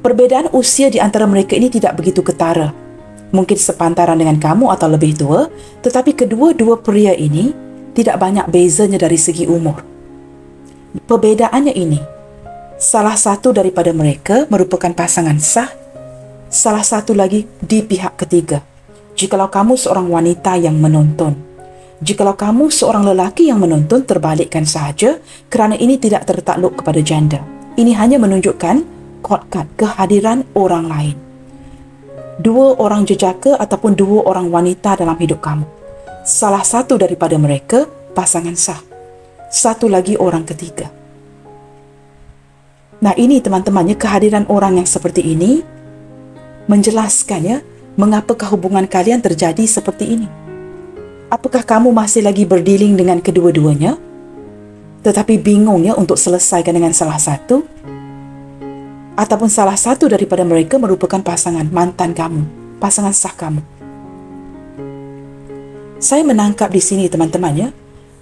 perbezaan usia di antara mereka ini tidak begitu ketara. Mungkin sepantaran dengan kamu atau lebih tua, tetapi kedua-dua pria ini tidak banyak bezanya dari segi umur. Perbedaannya ini, salah satu daripada mereka merupakan pasangan sah, salah satu lagi di pihak ketiga. Jikalau kamu seorang wanita yang menonton, jikalau kamu seorang lelaki yang menonton, terbalikkan sahaja kerana ini tidak tertakluk kepada janda. Ini hanya menunjukkan court card, kehadiran orang lain. Dua orang jejaka ataupun dua orang wanita dalam hidup kamu. Salah satu daripada mereka pasangan sah. Satu lagi orang ketiga. Nah, ini teman-temannya kehadiran orang yang seperti ini menjelaskan ya, mengapakah hubungan kalian terjadi seperti ini. Apakah kamu masih lagi berdealing dengan kedua-duanya, tetapi bingung ya untuk selesaikan dengan salah satu? Ataupun salah satu daripada mereka merupakan pasangan mantan kamu, pasangan sah kamu. Saya menangkap di sini teman-teman ya,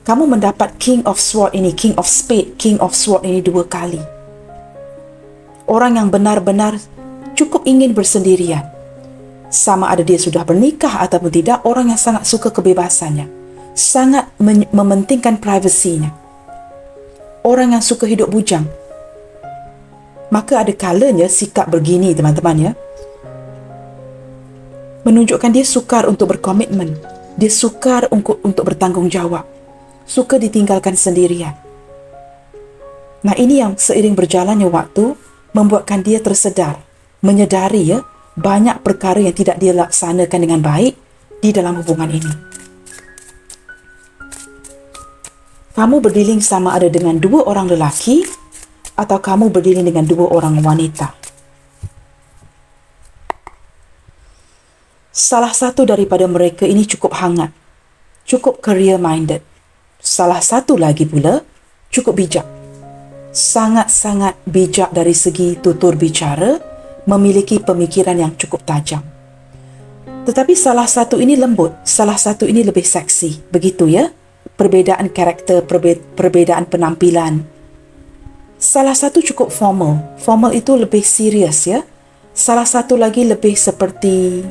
kamu mendapat King of Sword ini, King of Spade, King of Sword ini 2 kali. Orang yang benar-benar cukup ingin bersendirian. Sama ada dia sudah bernikah ataupun tidak, orang yang sangat suka kebebasannya. Sangat mementingkan privasinya. Orang yang suka hidup bujang. Maka ada kalanya sikap begini teman-teman ya, menunjukkan dia sukar untuk berkomitmen. Dia sukar untuk bertanggungjawab. Suka ditinggalkan sendirian. Nah, ini yang seiring berjalannya waktu membuatkan dia tersedar, menyedari ya, banyak perkara yang tidak dia laksanakan dengan baik di dalam hubungan ini. Kamu berdealing sama ada dengan 2 orang lelaki atau kamu berdealing dengan 2 orang wanita. Salah satu daripada mereka ini cukup hangat, cukup career-minded. Salah satu lagi pula cukup bijak. Sangat-sangat bijak dari segi tutur bicara, memiliki pemikiran yang cukup tajam. Tetapi salah satu ini lembut, salah satu ini lebih seksi. Begitu ya, perbezaan karakter, perbezaan penampilan. Salah satu cukup formal. Formal itu lebih serius ya. Salah satu lagi lebih seperti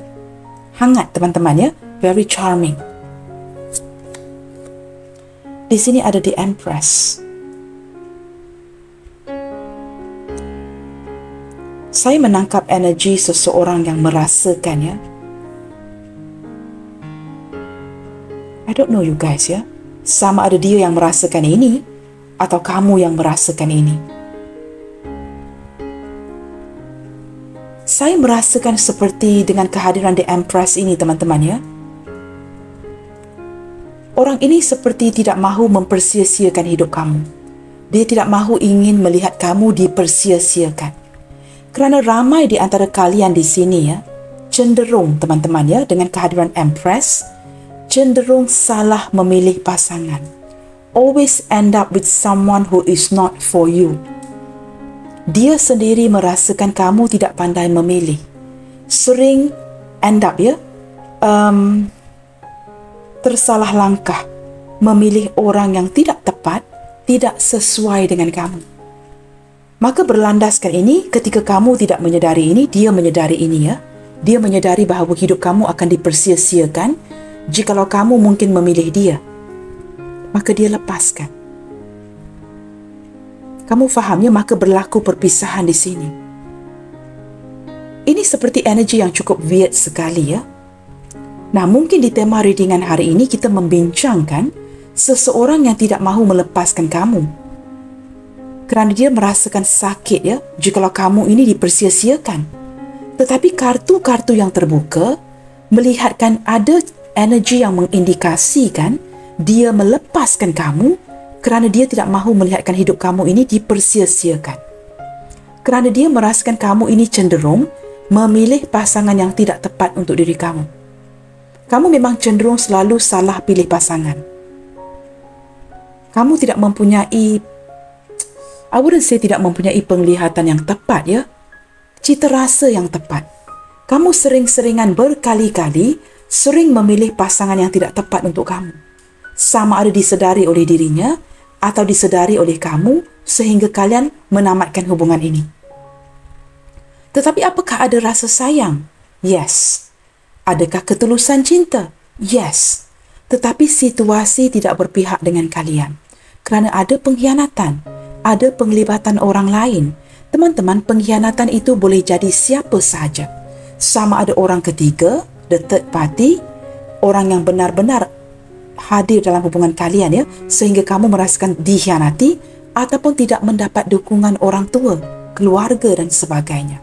hangat teman-teman ya, very charming. Di sini ada the Empress. Saya menangkap energi seseorang yang merasakan ya. I don't know you guys ya. Sama ada dia yang merasakan ini atau kamu yang merasakan ini. Saya merasakan seperti dengan kehadiran The Empress ini teman-teman ya. Orang ini seperti tidak mahu mempersia-siakan hidup kamu. Dia tidak mahu ingin melihat kamu dipersia-siakan. Kerana ramai di antara kalian di sini ya, cenderung teman-teman ya, dengan kehadiran Empress, cenderung salah memilih pasangan. Always end up with someone who is not for you. Dia sendiri merasakan kamu tidak pandai memilih. Sering end up ya, tersalah langkah, memilih orang yang tidak tepat, tidak sesuai dengan kamu. Maka berlandaskan ini, ketika kamu tidak menyedari ini, dia menyedari ini ya. Dia menyedari bahawa hidup kamu akan dipersia-siakan jikalau kamu mungkin memilih dia. Maka dia lepaskan. Kamu fahamnya, maka berlaku perpisahan di sini. Ini seperti energi yang cukup weird sekali ya. Nah, mungkin di tema readingan hari ini kita membincangkan seseorang yang tidak mahu melepaskan kamu. Kerana dia merasakan sakit ya, jikalau kamu ini dipersia-siakan. Tetapi kartu-kartu yang terbuka melihatkan ada energi yang mengindikasikan dia melepaskan kamu kerana dia tidak mahu melihatkan hidup kamu ini dipersia-siakan. Kerana dia merasakan kamu ini cenderung memilih pasangan yang tidak tepat untuk diri kamu. Kamu memang cenderung selalu salah pilih pasangan. Kamu tidak mempunyai, I wouldn't say tidak mempunyai penglihatan yang tepat ya, cita rasa yang tepat. Kamu sering-seringan berkali-kali sering memilih pasangan yang tidak tepat untuk kamu. Sama ada disedari oleh dirinya atau disedari oleh kamu sehingga kalian menamatkan hubungan ini. Tetapi apakah ada rasa sayang? Yes. Adakah ketulusan cinta? Yes. Tetapi situasi tidak berpihak dengan kalian. Kerana ada pengkhianatan, ada penglibatan orang lain. Teman-teman, pengkhianatan itu boleh jadi siapa sahaja. Sama ada orang ketiga, the third party, orang yang benar-benar hadir dalam hubungan kalian ya, sehingga kamu merasakan dikhianati ataupun tidak mendapat dukungan orang tua, keluarga dan sebagainya.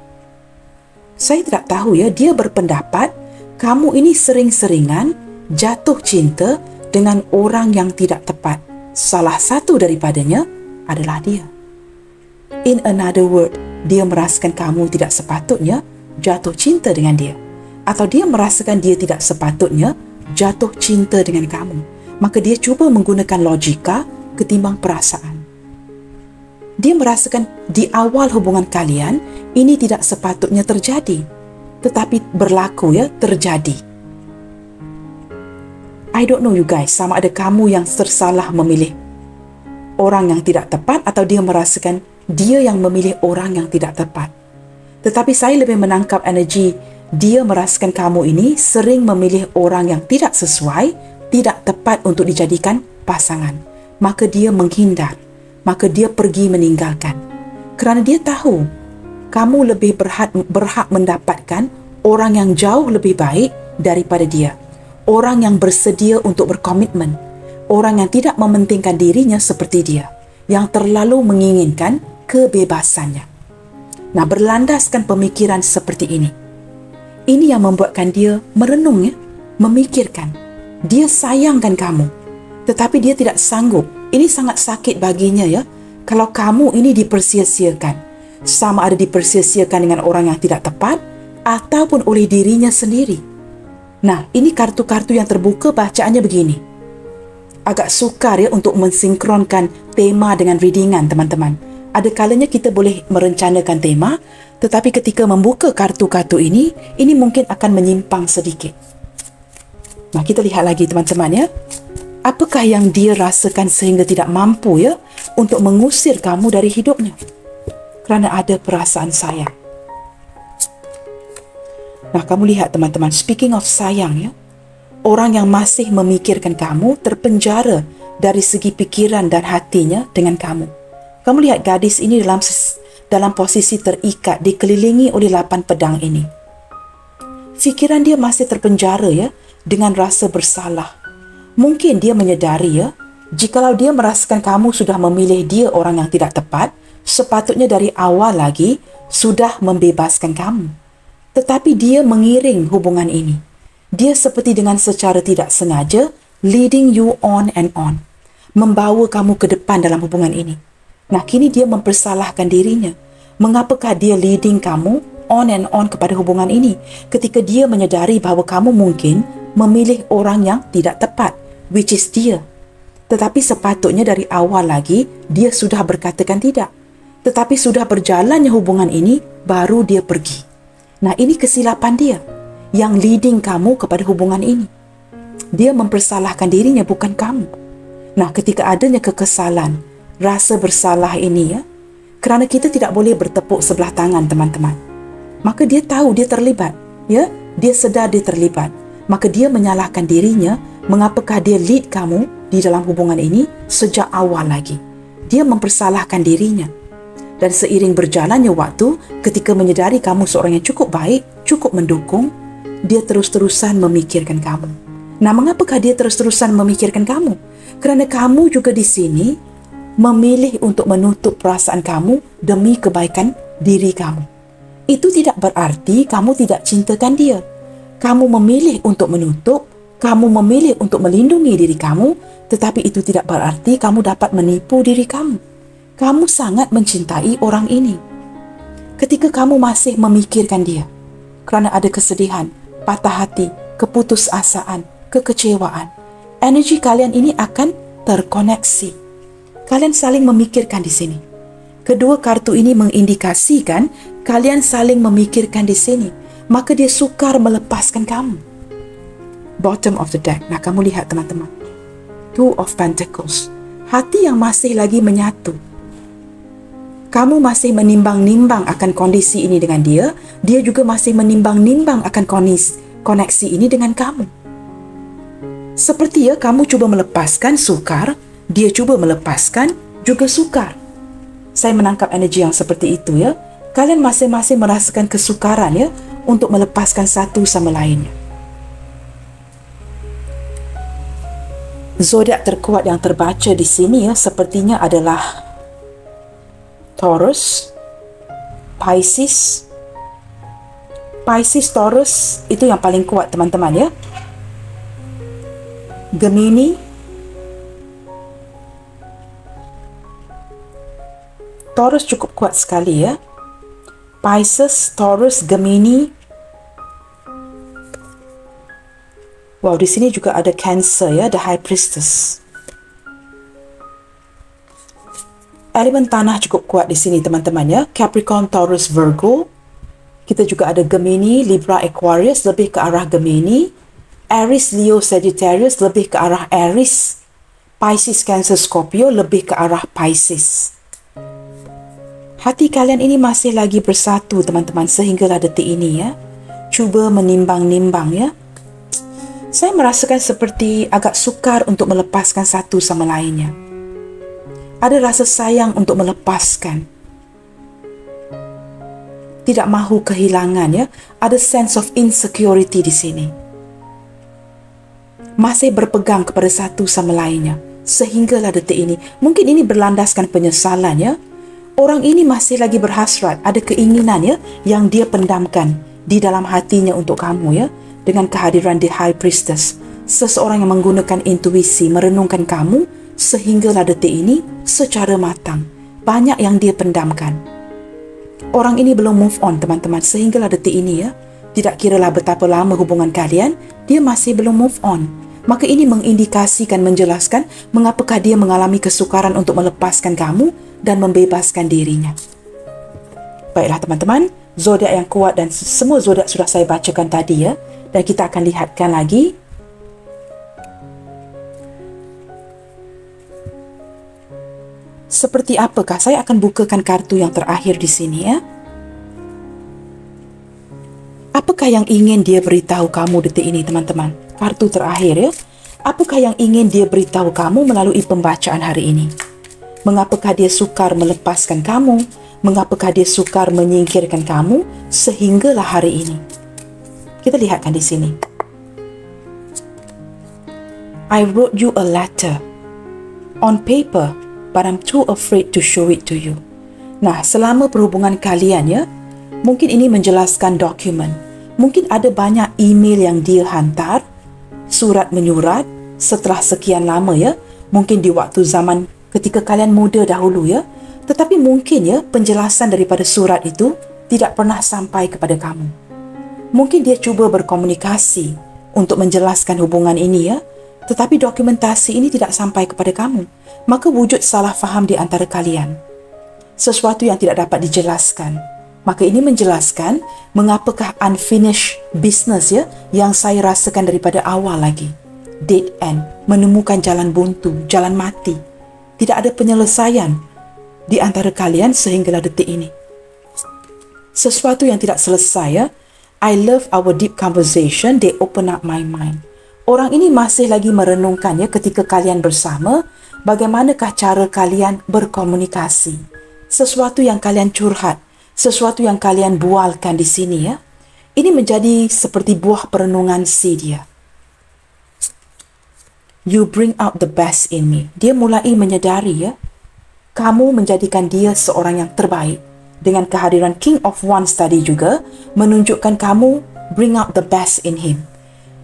Saya tidak tahu ya, dia berpendapat kamu ini sering-seringan jatuh cinta dengan orang yang tidak tepat. Salah satu daripadanya adalah dia. In another word, dia merasakan kamu tidak sepatutnya jatuh cinta dengan dia. Atau dia merasakan dia tidak sepatutnya jatuh cinta dengan kamu. Maka dia cuba menggunakan logika ketimbang perasaan. Dia merasakan di awal hubungan kalian ini tidak sepatutnya terjadi, tetapi berlaku ya, terjadi. I don't know you guys, sama ada kamu yang tersalah memilih orang yang tidak tepat atau dia merasakan dia yang memilih orang yang tidak tepat. Tetapi saya lebih menangkap energi dia merasakan kamu ini sering memilih orang yang tidak sesuai, tidak tepat untuk dijadikan pasangan. Maka dia menghindar, maka dia pergi meninggalkan. Kerana dia tahu kamu lebih berhak mendapatkan orang yang jauh lebih baik daripada dia. Orang yang bersedia untuk berkomitmen, orang yang tidak mementingkan dirinya seperti dia, yang terlalu menginginkan kebebasannya. Nah, berlandaskan pemikiran seperti ini yang membuatkan dia merenung, memikirkan. Dia sayangkan kamu, tetapi dia tidak sanggup. Ini sangat sakit baginya kalau kamu ini dipersia-siakan. Sama ada dipersia-siakan dengan orang yang tidak tepat ataupun oleh dirinya sendiri. Nah, ini kartu-kartu yang terbuka bacaannya begini. Agak sukar untuk mensinkronkan tema dengan readingan, teman-teman. Ada kalanya kita boleh merencanakan tema, tetapi ketika membuka kartu-kartu ini mungkin akan menyimpang sedikit. Nah, kita lihat lagi teman-teman Apakah yang dia rasakan sehingga tidak mampu untuk mengusir kamu dari hidupnya? Kerana ada perasaan sayang. Nah, kamu lihat teman-teman, speaking of sayang orang yang masih memikirkan kamu terpenjara dari segi pikiran dan hatinya dengan kamu. Kamu lihat gadis ini dalam posisi terikat, dikelilingi oleh 8 pedang ini. Fikiran dia masih terpenjara dengan rasa bersalah. Mungkin dia menyedari jikalau dia merasakan kamu sudah memilih dia orang yang tidak tepat, sepatutnya dari awal lagi sudah membebaskan kamu. Tetapi dia mengiring hubungan ini. Dia seperti dengan secara tidak sengaja leading you on and on, membawa kamu ke depan dalam hubungan ini. Nah, kini dia mempersalahkan dirinya. Mengapakah dia leading kamu on and on kepada hubungan ini ketika dia menyedari bahawa kamu mungkin memilih orang yang tidak tepat, which is dia. Tetapi sepatutnya dari awal lagi dia sudah berkatakan tidak. Tetapi sudah berjalannya hubungan ini, baru dia pergi. Nah, ini kesilapan dia yang leading kamu kepada hubungan ini. Dia mempersalahkan dirinya, bukan kamu. Nah, ketika adanya kekesalan, rasa bersalah ini kerana kita tidak boleh bertepuk sebelah tangan, teman-teman. Maka dia tahu dia terlibat, dia sedar dia terlibat. Maka dia menyalahkan dirinya, mengapakah dia lead kamu di dalam hubungan ini sejak awal lagi. Dia mempersalahkan dirinya. Dan seiring berjalannya waktu, ketika menyedari kamu seorang yang cukup baik, cukup mendukung, dia terus-terusan memikirkan kamu. Nah, mengapakah dia terus-terusan memikirkan kamu? Kerana kamu juga di sini memilih untuk menutup perasaan kamu demi kebaikan diri kamu. Itu tidak berarti kamu tidak cintakan dia. Kamu memilih untuk menutup, kamu memilih untuk melindungi diri kamu, tetapi itu tidak berarti kamu dapat menipu diri kamu. Kamu sangat mencintai orang ini. Ketika kamu masih memikirkan dia, kerana ada kesedihan, patah hati, keputusasaan, kekecewaan, energi kalian ini akan terkoneksi. Kalian saling memikirkan di sini. Kedua kartu ini mengindikasikan kalian saling memikirkan di sini. Maka dia sukar melepaskan kamu. Bottom of the deck. Nah, kamu lihat teman-teman. Two of Pentacles. Hati yang masih lagi menyatu. Kamu masih menimbang-nimbang akan kondisi ini dengan dia. Dia juga masih menimbang-nimbang akan koneksi ini dengan kamu. Seperti kamu cuba melepaskan, sukar. Dia cuba melepaskan, juga sukar. Saya menangkap energi yang seperti itu Kalian masing-masing merasakan kesukaran untuk melepaskan satu sama lainnya. Zodiak terkuat yang terbaca di sini sepertinya adalah Taurus, Pisces. Pisces, Taurus itu yang paling kuat teman-teman Gemini, Taurus cukup kuat sekali Pisces, Taurus, Gemini. Wow, di sini juga ada Cancer the High Priestess. Elemen tanah cukup kuat di sini teman-teman Capricorn, Taurus, Virgo. Kita juga ada Gemini, Libra, Aquarius, lebih ke arah Gemini. Aries, Leo, Sagittarius lebih ke arah Aries. Pisces, Cancer, Scorpio lebih ke arah Pisces. Hati kalian ini masih lagi bersatu teman-teman sehinggalah detik ini ya. Cuba menimbang-nimbang ya. Saya merasakan seperti agak sukar untuk melepaskan satu sama lainnya. Ada rasa sayang untuk melepaskan. Tidak mahu kehilangan ya. Ada sense of insecurity di sini. Masih berpegang kepada satu sama lainnya sehinggalah detik ini. Mungkin ini berlandaskan penyesalan ya. Orang ini masih lagi berhasrat, ada keinginan ya yang dia pendamkan di dalam hatinya untuk kamu ya. Dengan kehadiran The High Priestess, seseorang yang menggunakan intuisi merenungkan kamu sehinggalah detik ini secara matang. Banyak yang dia pendamkan. Orang ini belum move on teman-teman sehinggalah detik ini ya. Tidak kiralah betapa lama hubungan kalian, dia masih belum move on. Maka ini mengindikasikan, menjelaskan mengapakah dia mengalami kesukaran untuk melepaskan kamu dan membebaskan dirinya. Baiklah teman-teman, zodiak yang kuat dan semua zodiak sudah saya bacakan tadi ya. Dan kita akan lihatkan lagi. Seperti apakah? Saya akan bukakan kartu yang terakhir di sini ya. Apakah yang ingin dia beritahu kamu detik ini teman-teman? Kartu terakhir ya. Apakah yang ingin dia beritahu kamu melalui pembacaan hari ini? Mengapakah dia sukar melepaskan kamu? Mengapakah dia sukar menyingkirkan kamu sehinggalah hari ini? Kita lihatkan di sini. I wrote you a letter on paper, but I'm too afraid to show it to you. Nah, selama perhubungan kalian ya, mungkin ini menjelaskan dokumen. Mungkin ada banyak email yang dia hantar, surat menyurat setelah sekian lama ya. Mungkin di waktu zaman ketika kalian muda dahulu ya. Tetapi mungkin ya penjelasan daripada surat itu tidak pernah sampai kepada kamu. Mungkin dia cuba berkomunikasi untuk menjelaskan hubungan ini ya. Tetapi dokumentasi ini tidak sampai kepada kamu. Maka wujud salah faham di antara kalian. Sesuatu yang tidak dapat dijelaskan. Maka ini menjelaskan mengapakah unfinished business ya yang saya rasakan daripada awal lagi. Dead end, menemukan jalan buntu, jalan mati. Tidak ada penyelesaian di antara kalian sehinggalah detik ini. Sesuatu yang tidak selesai ya. I love our deep conversation, they open up my mind. Orang ini masih lagi merenungkannya ketika kalian bersama, bagaimanakah cara kalian berkomunikasi. Sesuatu yang kalian curhat, sesuatu yang kalian bualkan di sini ya. Ini menjadi seperti buah perenungan si dia. You bring out the best in me. Dia mulai menyadari ya, kamu menjadikan dia seorang yang terbaik. Dengan kehadiran King of Wands tadi juga, menunjukkan kamu bring out the best in him.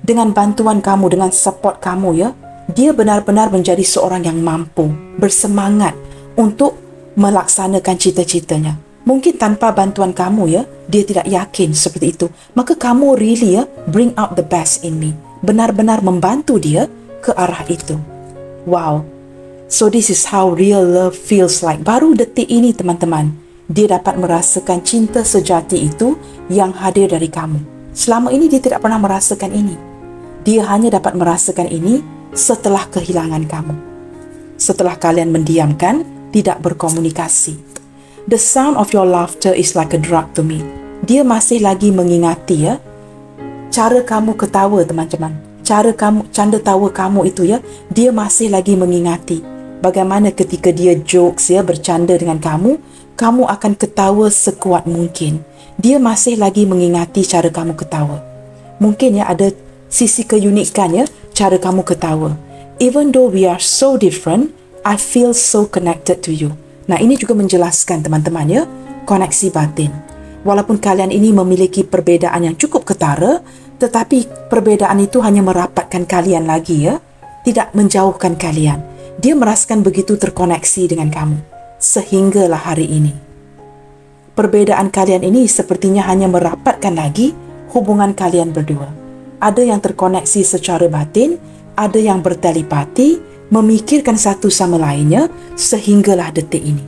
Dengan bantuan kamu, dengan support kamu ya, dia benar-benar menjadi seorang yang mampu, bersemangat untuk melaksanakan cita-citanya. Mungkin tanpa bantuan kamu ya, dia tidak yakin seperti itu. Maka kamu really ya, bring out the best in me. Benar-benar membantu dia ke arah itu. Wow. So this is how real love feels like. Baru detik ini teman-teman, dia dapat merasakan cinta sejati itu yang hadir dari kamu. Selama ini dia tidak pernah merasakan ini. Dia hanya dapat merasakan ini setelah kehilangan kamu. Setelah kalian mendiamkan, tidak berkomunikasi. The sound of your laughter is like a drug to me. Dia masih lagi mengingati ya, cara kamu ketawa teman-teman. Cara kamu, canda tawa kamu itu ya, dia masih lagi mengingati. Bagaimana ketika dia jokes ya, bercanda dengan kamu, kamu akan ketawa sekuat mungkin. Dia masih lagi mengingati cara kamu ketawa. Mungkin ya ada sisi keunikan ya, cara kamu ketawa. Even though we are so different, I feel so connected to you. Nah, ini juga menjelaskan teman-teman ya, koneksi batin. Walaupun kalian ini memiliki perbezaan yang cukup ketara, tetapi perbezaan itu hanya merapatkan kalian lagi ya, tidak menjauhkan kalian. Dia merasakan begitu terkoneksi dengan kamu sehinggalah hari ini. Perbezaan kalian ini sepertinya hanya merapatkan lagi hubungan kalian berdua. Ada yang terkoneksi secara batin, ada yang bertelepati, memikirkan satu sama lainnya sehinggalah detik ini.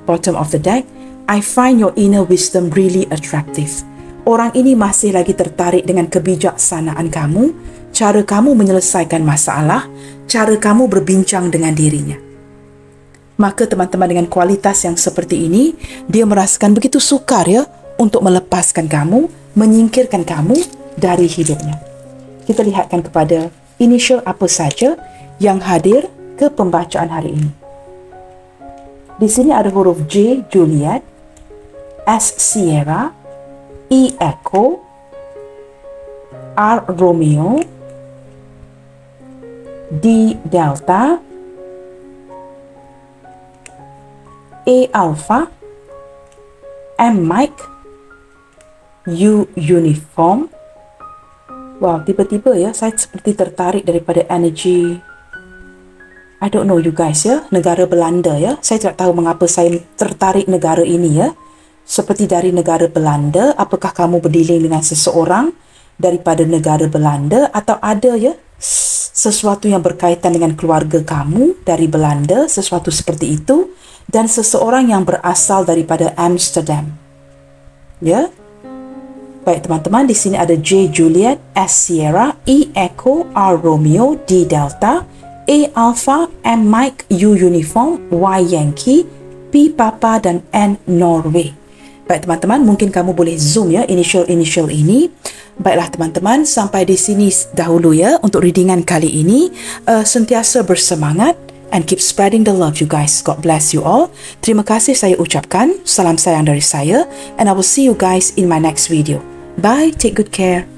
Bottom of the deck, I find your inner wisdom really attractive. Orang ini masih lagi tertarik dengan kebijaksanaan kamu, cara kamu menyelesaikan masalah, cara kamu berbincang dengan dirinya. Maka teman-teman dengan kualitas yang seperti ini, dia merasakan begitu sukar ya untuk melepaskan kamu, menyingkirkan kamu dari hidupnya. Kita lihatkan kepada inisial apa saja yang hadir ke pembacaan hari ini. Di sini ada huruf J Juliet, S Sierra, E Echo, R Romeo, D Delta, A Alpha, M Mike, U Uniform. Wow, tiba-tiba ya saya seperti tertarik daripada energi, I don't know you guys ya, negara Belanda ya. Saya tidak tahu mengapa saya tertarik negara ini ya. Seperti dari negara Belanda, apakah kamu berdealing dengan seseorang daripada negara Belanda, atau ada ya sesuatu yang berkaitan dengan keluarga kamu dari Belanda, sesuatu seperti itu, dan seseorang yang berasal daripada Amsterdam. Ya. Baik teman-teman, di sini ada J Juliet, S Sierra, E Echo, R Romeo, D Delta, A Alpha, M Mike, U Uniform, Y Yankee, P Papa dan N Norway. Baik teman-teman, mungkin kamu boleh zoom ya initial ini. Baiklah teman-teman, sampai di sini dahulu ya untuk readingan kali ini. Sentiasa bersemangat and keep spreading the love you guys. God bless you all. Terima kasih saya ucapkan. Salam sayang dari saya, and I will see you guys in my next video. Bye, take good care.